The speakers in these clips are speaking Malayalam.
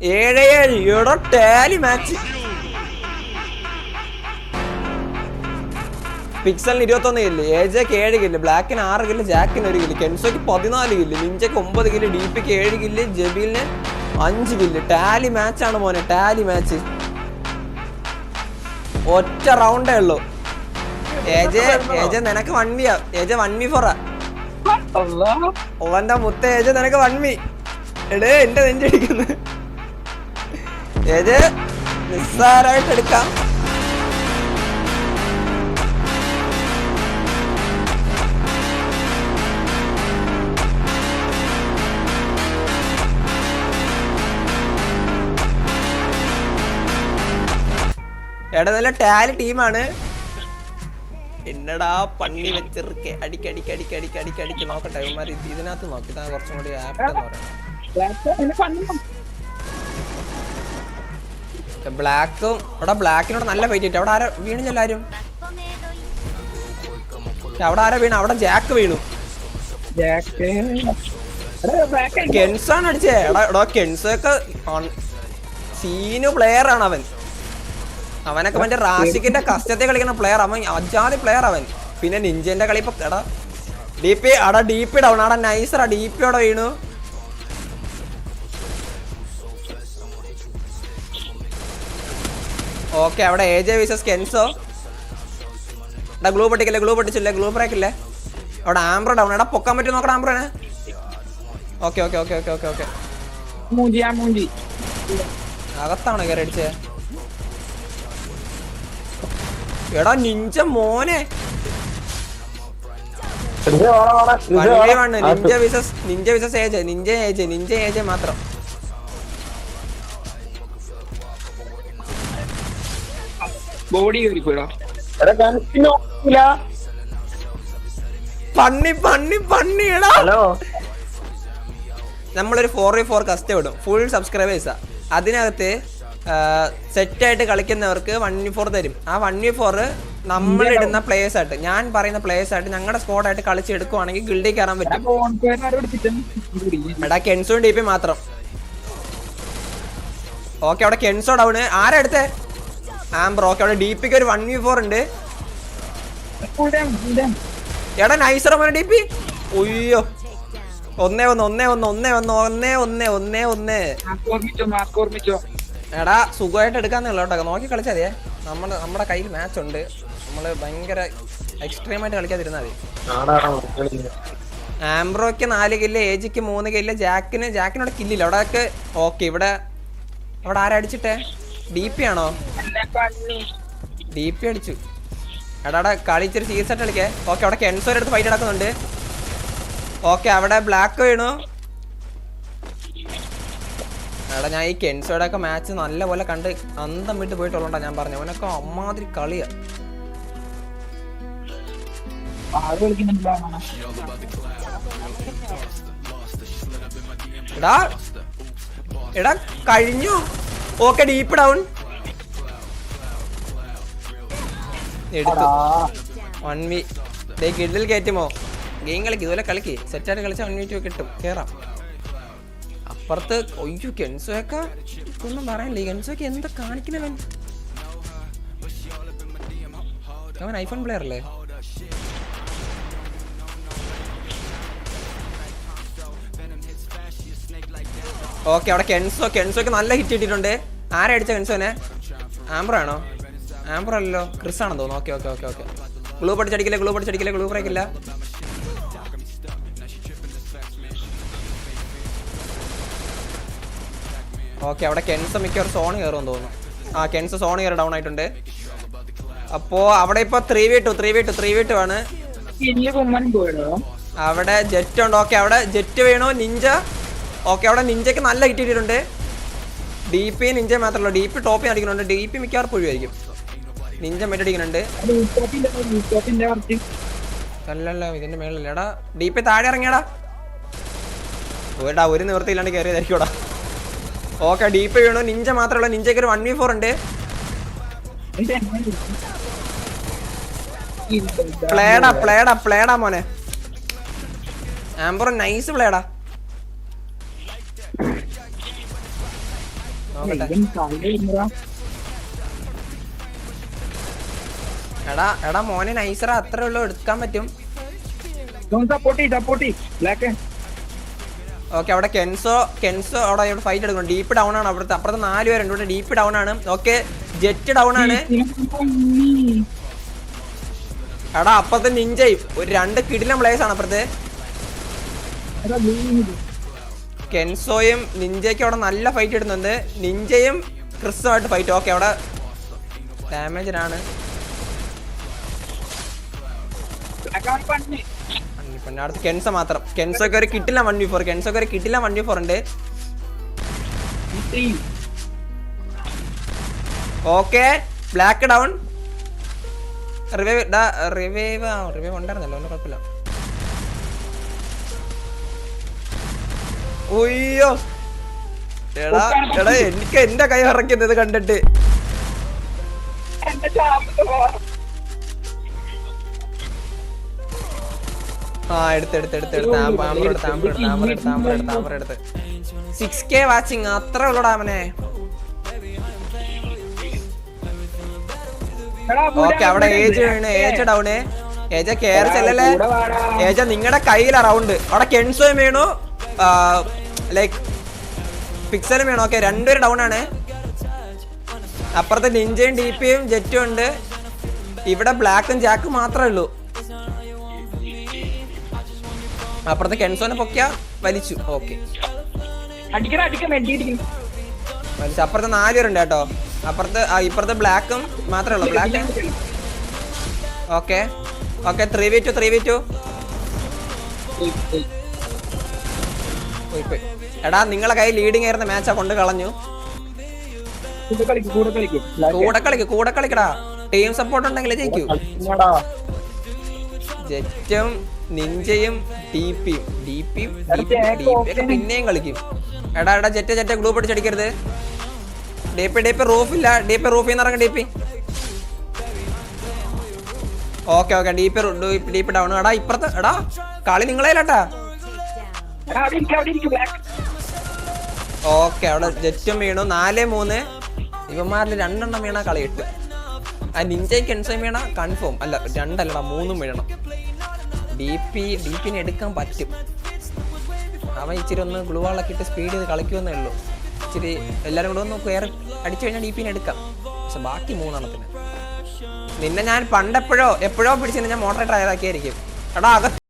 7-7 ഇവിടെ ടാലി മാച്ച്. പിക്സലിന് 21 കില്ല്, AJക്ക് 7 കില്ല്, ബ്ലാക്കിന് 6 കില്ല്, ജാക്കിന് 1 കില്ല്, കെൻസോയ്ക്ക് 14 കില്ല്, നിഞ്ചയ്ക്ക് 9 കില്ല്, DPക്ക് 7 കില്ല്, ജബീലിന് 5 കില്ല്. ടാലി മാച്ചാണ് മോനെ, ടാലി മാച്ച്. ഒറ്റ റൗണ്ടേ ഉള്ളൂ. AJ നിനക്ക് 1v. AJ 1v4 ഓന്റെ മുത്ത. AJ നിനക്ക് 1v. എടേ എന്റെ നെഞ്ചടിക്കുന്നു. AJ നിസ്സാരായിട്ട് എടുക്കാം. എടാ നല്ല ടാലി ടീമാണ്. എന്നടാ പണ്ണി വെച്ചിരിക്കെ അടിക്ക് നോക്കട്ടെ. ഇവന്മാർ ഇതിനകത്ത് നോക്കി കുറച്ചും കൂടി ആപ്റ്റെന്ന് പറയുന്നത്. ബ്ലാക്കും അവിടെ ബ്ലാക്കിനോട് നല്ല ഫൈറ്റ് കിട്ടി. അവിടെ ആരാ വീണില്ലാരും? അവിടെ ആരാ വീണു? അവിടെ ജാക്ക് വീണു. കെൻസാണ് അടിച്ചേ. എടാ കെൻസൊക്കെ സീനു പ്ലെയർ ആണ് അവൻ. അവനൊക്കെ മറ്റേ റാഷിക്കിന്റെ കസ്റ്റത്തെ കളിക്കുന്ന പ്ലെയർ. അവൻ അജാതി പ്ലെയർ അവൻ. പിന്നെ നിഞ്ചന്റെ കളി ഇപ്പൊ എടാ DP ഡൗൺ. അവിടെ നൈസറാ. DP അവിടെ വീണു. ഓക്കെ അവിടെ AJ vs കെൻസോ. എടാ ഗ്ലൂ പൊട്ടിച്ചില്ലേ? ഗ്ലൂ ബ്രേക്ക് ഇല്ലേ? അവിടെ ആംബ്രോ ഡൗൺ. എടാ പൊക്കാൻ പറ്റും നോക്കണം ആംബ്രോനെ. ഓക്കെ അകത്താണോ കയറി അടിച്ചേ? എടാ നിഞ്ച മോനെ. Ninja visas AJ. Ninja AJ മാത്രം. ബോഡി പണ്ണി എടാ. നമ്മളൊരു 4v4 കസ്റ്റം ഇടും. ഫുൾ സബ്സ്ക്രൈബേഴ്സാ. അതിനകത്ത് സെറ്റായിട്ട് കളിക്കുന്നവർക്ക് 1v4 തരും. ആ 1v4 നമ്മളിടുന്ന പ്ലേയേഴ്സ് ആയിട്ട്, ഞാൻ പറയുന്ന പ്ലേയേഴ്സ് ആയിട്ട് ഞങ്ങളുടെ സ്ക്വാഡായിട്ട് കളിച്ചെടുക്കുവാണെങ്കിൽ ഗിൽഡിൽ കയറാൻ പറ്റും. എടാ കെൻസോൺ DP മാത്രം. ഓക്കെ അവിടെ കെൻസോ ഡൗണ്. ആരാ എടുത്തേ? ആംബ്രോ. ഓക്കെ അവിടെ DPക്ക് ഒരു 1v4 ഉണ്ട്. എടാ നൈസറ മോനെ DP. ഒയ്യോ 1-1. എടാ സുഖമായിട്ട് എടുക്കാന്നുള്ളൂ കേട്ടോ. നോക്കി കളിച്ചാൽ മതിയേ. നമ്മുടെ കയ്യിൽ മാച്ച് ഉണ്ട്. നമ്മള് ഭയങ്കര എക്സ്ട്രീമായിട്ട് കളിക്കാതിരുന്നാൽ മതി. ആംബ്രോയ്ക്ക് 4 കില്ല്, AJക്ക് 3 കില്ല്, ജാക്കിനോട് കില്ലില്ല അവിടെയൊക്കെ. ഓക്കെ ഇവിടെ ആരാ അടിച്ചിട്ടേ? DP ആണോ? DP അടിച്ചു. എടാ കളിച്ചൊരു സീരിയസ് ആയിട്ട് കളിക്കേ. ഓക്കെ അവിടെ കെൻസോയുടെ അടുത്ത് ഫൈറ്റ് നടക്കുന്നുണ്ട്. ഓക്കെ അവിടെ ബ്ലാക്ക് വീണു. എടാ ഞാൻ ഈ കെൻസോയുടെ ഒക്കെ മാച്ച് നല്ല പോലെ കണ്ട് അന്തം വിട്ട് പോയിട്ടുള്ളതാ ഞാൻ പറഞ്ഞു. അവനൊക്കെ അമ്മാതിരി കളിയാ. എടാ കഴിഞ്ഞു. Okay DP down. എടുത്തു 1v. ഗിൽഡിൽ കയറ്റുമോ? ഗെയിം കളിക്ക്. ഇതുപോലെ കളിക്ക്. സെറ്റായിട്ട് കളിച്ചാൽ 1v2 കിട്ടും. കേറാം അപ്പുറത്ത്. ഒയ്യോ കെൻസോയൊക്കെ ഒന്നും പറയാനില്ല. കെൻസോയൊക്കെ എന്താ കാണിക്കുന്നവൻ? അവൻ ഐഫോൺ പ്ലെയർ അല്ലേ? ഓക്കെ അവിടെ കെൻസോയ്ക്ക് നല്ല ഹിറ്റ് കിട്ടിയിട്ടുണ്ട്. ആരാ അടിച്ച കെൻസോനെ? ആംബ്രോ ആണോ? ആംബ്രോ അല്ലല്ലോ, ക്രിസ് ആണെന്ന് തോന്നുന്നു. ഓക്കെ ഗ്ലൂ പഠിച്ചടിക്കില്ല. ഗ്ലൂ ബ്രേക്കില്ല. ഓക്കെ അവിടെ കെൻസോ മിക്കവാറും സോൺ കയറുമെന്ന് തോന്നുന്നു. ആ കെൻസോ സോൺ കയറി ഡൗൺ ആയിട്ടുണ്ട്. അപ്പോ അവിടെ ഇപ്പൊ 3v2 ആണ്. അവിടെ ജെറ്റ് ഉണ്ട്. ഓക്കെ അവിടെ ജെറ്റ് വീണു. നിഞ്ച. ഓക്കെ അവിടെ നിഞ്ചയ്ക്ക് നല്ല ഹിറ്റ് കിട്ടിയിട്ടുണ്ട്. DP നിഞ്ച മാത്രമല്ല, DP ടോപ്പിൽ അടിക്കുന്നുണ്ട്. DP മിക്കവാറും പുഴുവായിരിക്കും. നിഞ്ച മെറ്റടിക്കുന്നുണ്ട്. അല്ലല്ല ഇതിന്റെ മേളിലല്ല. എടാ DP താഴെ ഇറങ്ങിയടാ. ഒരു നിവൃത്തിയില്ലാണ്ട് കയറിയതായിരിക്കൂടാ. ഓക്കെ DP വീണു. നിഞ്ച മാത്രമല്ല, നിഞ്ചയ്ക്ക് ഒരു 1v4 ഉണ്ട്. പ്ലേഡാ മോനെ. ആംബ്രോ നൈസ് പ്ലേഡാ. നോക്കട്ടെ. ഇവൻ കളി ഇരുന്നതാ. എടാ മോനെ നൈസറ, അത്രേ ഉള്ളൂ, എടുക്കാൻ പറ്റും. ഇവൻ സപ്പോർട്ട് ചെയ്യ് ബ്ലാക്ക്. ഓക്കെ, അവിടെ കെൻസോ അവിടെ ഫൈറ്റ് എടുക്കണം. ഡീപ്പ് ഡൗൺ ആണ് അപ്പുറത്ത് 4 പേരുണ്ട്. ഇവിടെ ഡീപ്പ് ഡൗൺ ആണ്. ഓക്കെ, ജെറ്റ് ഡൗൺ ആണ്. എടാ അപ്പുറത്തെ നിഞ്ചയും ഒരു 2 കിടിലം പ്ലേയേഴ്സ് ആണ് അപ്പുറത്ത്. കെൻസോയും നിഞ്ചയ്ക്കും അവിടെ നല്ല ഫൈറ്റ് ഇടുന്നുണ്ട്. നിഞ്ചയും ക്രിസുമായിട്ട് ഫൈറ്റ്. ഓക്കെ, അവിടെ ഡാമേജിനാണ്. പിന്നെ അടുത്ത് കെൻസ മാത്രം. കെൻസൊക്കെ ഒരു കിട്ടില്ല 1v4. കെൻസൊക്കെ ഒരു കിട്ടില്ല 1v4 ഉണ്ട്. Okay, black down. റിവൈവ് ഉണ്ടായിരുന്നല്ലോ, ഒന്നും കുഴപ്പമില്ല. ഒയ്യോ എടാ എനിക്ക് എന്റെ കൈ ഇറക്കുന്നത് കണ്ടിട്ട്. ആ എടുത്ത് 6K വാച്ചിങ് അത്ര ഉള്ളൂടാ അവനെ. ഓക്കെ, അവിടെ ഏജ് ഡൗണ്. ഏജ കെയർ ചെല്ലല്ലേ. ഏജ നിങ്ങളുടെ കയ്യിലാ റൗണ്ട്. അവിടെ കെൻസോയും വീണു, ലൈക്ക് പിക്സലും വീണു. ഓക്കെ, 2 പേര് ഡൗൺ ആണ്. അപ്പുറത്തെ നിഞ്ചയും ഡിപിയും ജെറ്റും ഉണ്ട്. ഇവിടെ ബ്ലാക്കും ജാക്കും മാത്രമേ ഉള്ളൂ. അപ്പുറത്തെ കെൻസോനെ പൊക്കിയ വലിച്ചു. ഓക്കെ, വലിച്ചു. അപ്പുറത്തെ 4 പേരുണ്ട് കേട്ടോ. ഇപ്പുറത്തെ ബ്ലാക്കും മാത്രമേ ഉള്ളൂ. ബ്ലാക്ക്. Okay 3v2. എടാ നിങ്ങളെ കൈ ലീഡിങ് ആയിരുന്ന മാച്ചാ കൊണ്ട് കളഞ്ഞു. കൂടെ കളിക്കടാ. ടീം സപ്പോർട്ട് ഉണ്ടെങ്കിലേ ജയിക്കൂ. ജെറ്റും നിഞ്ചയും ഡിപിയും പിന്നെയും കളിക്കും. എടാ ജെറ്റ് ഗ്ലൂ പിടിച്ചടിക്കരുത്. ഡിപി റൂഫില്ല. റൂഫിൽ നിന്ന് ഇറങ്ങി ഡിപി. Okay DP down. എടാ ഇപ്പുറത്ത് എടാ കളി നിങ്ങളേലാട്ടാ. ഓക്കെ, അവിടെ ജെറ്റും വീണു. 4-3. ഇവന്മാരിൽ 2 വീണ കളി 8. ആ നിഞ്ചയും കെൻസയും വീണ കൺഫേം. അല്ല 2 അല്ലടാ 3 വീഴണം. ഡിപിനെ എടുക്കാൻ പറ്റും. അവൻ ഇച്ചിരി ഒന്ന് ഗ്ലൂ വാളൊക്കെ ഇട്ട് സ്പീഡ് ചെയ്ത് കളിക്കുമെന്നേ ഉള്ളൂ. ഇച്ചിരി എല്ലാവരും കൂടെ ഒന്ന് കയറി അടിച്ചു കഴിഞ്ഞാൽ ഡിപിനെ എടുക്കാം. പക്ഷെ ബാക്കി 3 നിന്നെ ഞാൻ എപ്പോഴോ പിടിച്ചു ഞാൻ മോഡറേറ്റർ ആയതാക്കിയായിരിക്കും. എടാ അകത്ത്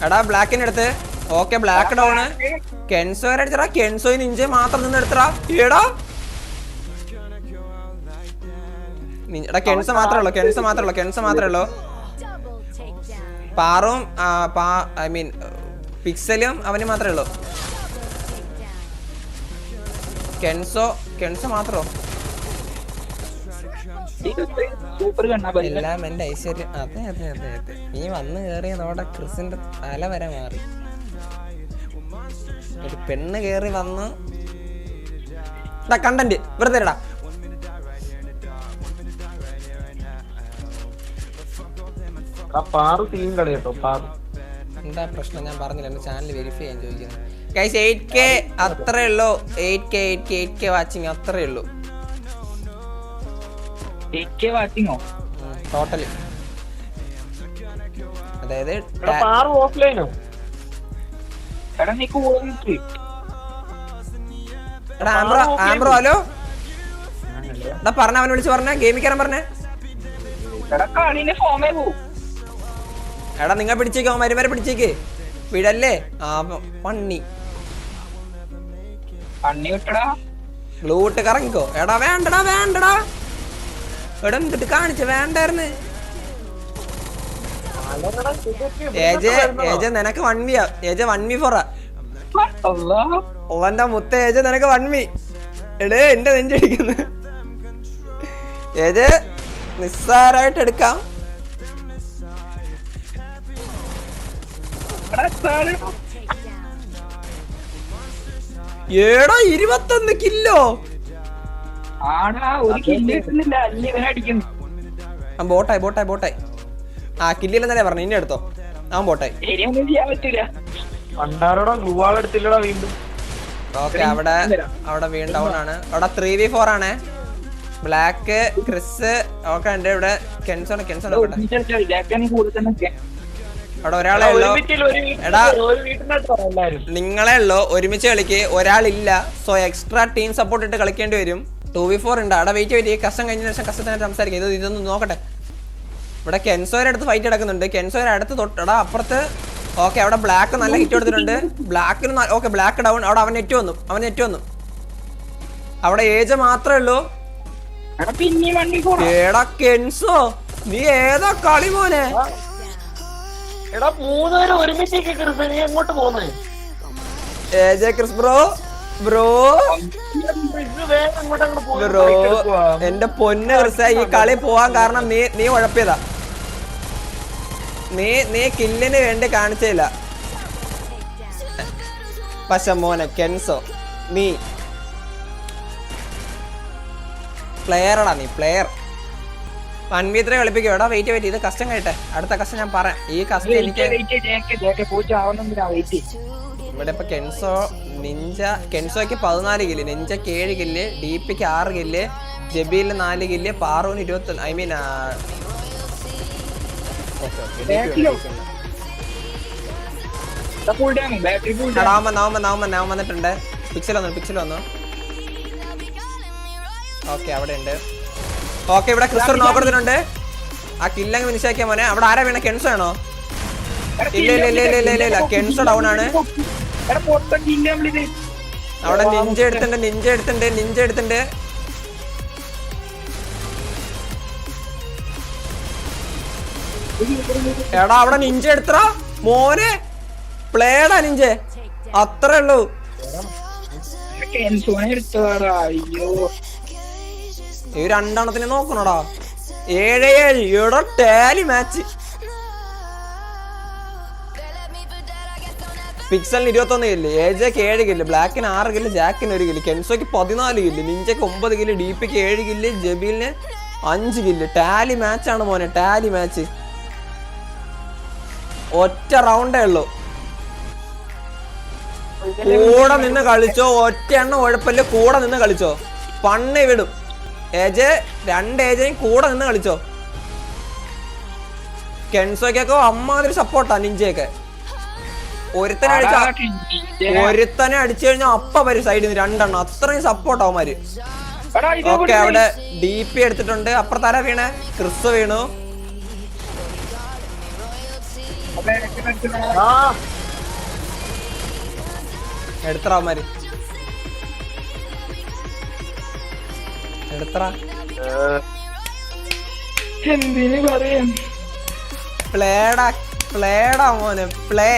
എടാ ബ്ലാക്കിന്റെ അടുത്ത്. Okay black down. കെൻസോ വരെ അടിച്ചടാ. കെൻസോ നിഞ്ച മാത്രം നിന്ന് എടുത്തടാ. എടാ എടാ കെൻസ മാത്രമേ ഉള്ളൂ. പാറും ഐ മീൻ പിക്സലും അവന് മാത്രമേ ഉള്ളൂ. കെൻസോ മാത്രോ? എല്ലാം എന്റെ ഐശ്വര്യം. അതെ നീ വന്ന് കേറിയതോടെ ക്രിസിന്റെ തല വരെ മാറി. ഒരു പെണ്ണ് കേറി വന്ന് കണ്ടന്റ് വെറുതെ ഇടാ. എന്താ പ്രശ്നം ഞാൻ പറഞ്ഞില്ല. എന്റെ ചാനൽ വെരിഫൈ ചെയ്യാൻ ചോദിക്കുന്നത്. ഗൈസ് 8K അത്രേ ഉള്ളൂ. 8K വാച്ചിങ് അത്രേ ഉള്ളൂ ടോട്ടല്. അതായത് ആംബ്രോ ഹലോ എടാ പറഞ്ഞ അവനെ വിളിച്ച് പറഞ്ഞ ഗെയിമിൽ കയറാൻ പറഞ്ഞേ. എടാ നിങ്ങൾ പിടിച്ചേക്കോ മരുമരെ പിടിച്ചേക്ക് വിടല്ലേ. പണ്ണി ഗ്ലൂട്ട് കറങ്ങിക്കോ. എടാ വേണ്ടടാ എടാ എന്നിട്ട് കാണിച്ച വേണ്ടായിരുന്നു. ഏജ നിനക്ക് 1v. ഏജ 1v4 ഓന്റെ മുത്ത. ഏജ നിനക്ക് 1v. എടേ എന്റെ നെഞ്ചടിക്കുന്നു. ഏജ നിസ്സാരായിട്ട് എടുക്കാം. ഏടാ 21 കില്ലോ. ബോട്ടായി. ആ കില്ലില്ലെന്നല്ലേ പറഞ്ഞു. ഇനി എടുത്തോ. അവൻ ബോട്ടായി. ഓക്കെ അവിടെ വീണ്ടും ഡൗൺ ആണ്. അവിടെ 3v4 ആണ്. ബ്ലാക്ക് ക്രിസ് ഒക്കെ ഉണ്ട്. ഇവിടെ കെൻസോ അവിടെ ഒരാളെ ഉള്ളു. എടാ നിങ്ങളെ ഉള്ളു. ഒരുമിച്ച് കളിക്ക്. ഒരാളില്ല. സോ എക്സ്ട്രാ ടീം സപ്പോർട്ട് ഇട്ട് കളിക്കേണ്ടി വരും. 2v4 ഉണ്ട്. അവിടെ വെയിറ്റ് കസ്റ്റം കഴിഞ്ഞ ശേഷം കസ്റ്റത്തിനായിട്ട് സംസാരിക്കും. ഇതൊന്നും നോക്കട്ടെ. ഇവിടെ കെൻസോയുടെ അടുത്ത് ഫൈറ്റ് നടക്കുന്നുണ്ട്. കെൻസോയുടെ അടുത്ത് തൊട്ടടാ അപ്പുറത്ത്. ഓക്കെ അവിടെ ബ്ലാക്ക് നല്ല ഹിറ്റ് കൊടുത്തിട്ടുണ്ട്. ബ്ലാക്കിന് ഓക്കെ ബ്ലാക്ക് ഡൗൺ. അവിടെ അവൻ നെറ്റ് വന്നു. അവിടെ ഏജ് മാത്രമേ ഉള്ളൂ. ഏടാ കെൻസോ നീ ഏതാ കളി മോനെ? ഏജ് ക്രിസ് ബ്രോ എന്റെ പൊന്ന് ക്രിസ ഈ കളി പോവാൻ കാരണം നീ ഉഴപ്പിയതാ. നീ കില്ലിന് വേണ്ടി കാണിച്ചില്ല. പക്ഷെ മോനെ കെൻസോ നീ പ്ലെയറടാ. നീ പ്ലെയർ 1v3 കളിപ്പിക്കും. എടാ വെയിറ്റ് ഇത് കസ്റ്റം കഴിട്ടെ. അടുത്ത കസ്റ്റം ഞാൻ പറയാം. ഈ കസ്റ്റം എനിക്ക് ഇവിടെ ഇപ്പൊ കെൻസോയ്ക്ക് 14 കില്ല്, നിഞ്ചക്ക് 7 കില്ല്, DPക്ക് 6 കില്ല്, ജബീലിന് 4 കില്ല്, പാറുവിന് 21. ഐ മീൻ നാം വന്നിട്ടുണ്ട്. പിക്സൽ വന്നു. ഓക്കെ അവിടെ ഉണ്ട്. ഓക്കെ ഇവിടെ ക്രിസ്റ്റർ നോക്കെടുത്തിട്ടുണ്ട്. ആ കില്ലങ്ങ് ഫിനിഷാക്കിയ മോനെ. അവിടെ ആരാ വീണ? കെൻസോ ആണോ? ഇല്ല കെൻസോ ഡൗൺ ആണ്. അവിടെ നിഞ്ച എടുത്തിട്ടുണ്ട്. എടാ അവിടെ നിഞ്ച എടുത്തടാ മോനെ. പ്ലേടാ നിഞ്ച. അത്രേ ഉള്ളൂ. ഈ രണ്ടെണ്ണത്തിന് നോക്കണോടാ. 7-7 ഇവിടെ ടാലി മാച്ച്. പിക്സലിന് 21 കില്ല്, ഏജയ്ക്ക് 7 കില്ല്, ബ്ലാക്കിന് 6 കില്ല്, ജാക്കിന് 1 കില്ല്, കെൻസോയ്ക്ക് 14 കില്ല്, നിഞ്ചയ്ക്ക് 9 കില്ല്, DPക്ക് 7 കില്ല്, ജബീലിന് 5 കില്ല്. ടാലി മാച്ചാണ് മോനെ. Tally match. ഒറ്റ റൗണ്ടേ ഉള്ളൂ. കൂടെ നിന്ന് കളിച്ചോ. ഒറ്റ എണ്ണം ഉഴപ്പല്ല. കൂടെ നിന്ന് കളിച്ചോ. പണ്ണി വിടും. രണ്ട് ഏജയും കൂടെ നിന്ന് കളിച്ചോ. കെൻസോയ്ക്കൊക്കെ അമ്മാതിരി സപ്പോർട്ടാ നിഞ്ചയൊക്കെ. ഒരുത്തനെ അടിച്ചു കഴിഞ്ഞാൽ അപ്പ വരും സൈഡിൽ നിന്ന് 2 എണ്ണം. അത്രയും സപ്പോർട്ട് അവന്മാര്. ഓക്കെ അവിടെ DP എടുത്തിട്ടുണ്ട്. അപ്പുറത്താരാ വീണേ? ക്രിസ് വീണു. എടുത്തറാവന്മാര് എടുത്തറ എന്തിനു പറയാൻ പ്ലേടാ മോനെ പ്ലേ